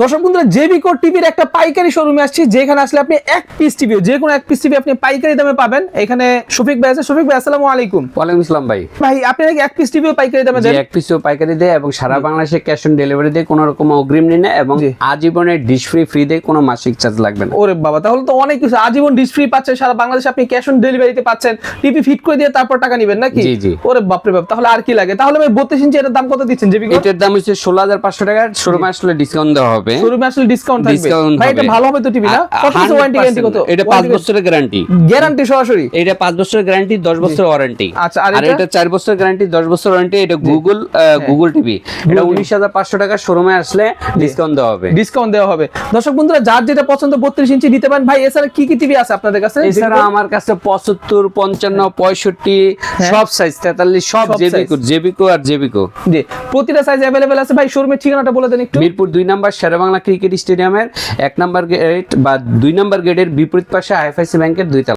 দর্শক বন্ধুরা, জেবিকো টিভির একটা পাইকারি শোরুমে আসছি, যেখানে আসলে আপনি এক পিস টিভি, যে কোনো এক পিস টিভি আপনি পাইকারি দামে পাবেন। এখানে শফিক ভাই আছে। শফিক ভাই, আসসালামু আলাইকুম। ওয়ালাইকুম আসসালাম ভাই। ভাই, আপনি নাকি এক পিস টিভিও পাইকারি দামে দেন? এক পিসও পাইকারি দেয় এবং সারা বাংলাদেশে ক্যাশ অন ডেলিভারি দেয়, কোনো রকম অগ্রিম নেই না এবং আজীবনের ডিশ ফ্রি দেয়, কোনো মাসিক চার্জ লাগবে না। ওরে বাবা, তাহলে তো অনেক কিছু। আজীবন ডিশ ফ্রি পাচ্ছেন, সারা বাংলাদেশে আপনি ক্যাশ অন ডেলিভারিতে পাচ্ছেন, টিভি ফিট করে দিয়ে তারপর টাকা নেবেন নাকি? জি জি। ওরে বাপ রে বাপ, তাহলে আর কি লাগে? তাহলে ভাই 32 ইঞ্চি এটার দাম কত দিচ্ছেন জেবিকো? এটার দাম হচ্ছে 16,500 টাকা। শোরুমে আসলে ডিসকাউন্ট দেওয়া হবে। শোরুমে আসলে ডিসকাউন্ট থাকবে ভাই? এটা ভালো হবে তো টিভি না? কত বছর ওয়ারেন্টি গ্যারান্টি কত? এটা 5 বছরের গ্যারান্টি। গ্যারান্টি সরাসরি? এটা 5 বছরের গ্যারান্টি, 10 বছরের ওয়ারেন্টি। আচ্ছা, আর এটা 4 বছরের গ্যারান্টি, 10 বছর ওয়ারেন্টি। এটা গুগল টিভি। এটা 19,500 টাকা। শোরুমে আসলে ডিসকাউন্ট দেওয়া হবে। ডিসকাউন্ট দেওয়া হবে। দর্শক বন্ধুরা, যার যেটা পছন্দ 32 ইঞ্চি নিতে পারেন। ভাই, এছাড়া কি কি টিভি আছে আপনাদের কাছে? এছাড়া আমার কাছে 75, 55, 65 সব সাইজ, 43 সব জেবিকো আর জেবিকো। জি, প্রতিটা সাইজ अवेलेबल আছে। ভাই, শোরুমের ঠিকানাটা বলে দেন একটু। মিরপুর 2 নাম্বার শেরেবাংলা ক্রিকেট স্টেডিয়ামের 1 নাম্বার গেট বা 2 নাম্বার গেটের বিপরীত পাশে আইএফআইসি ব্যাংকের 2 তলা।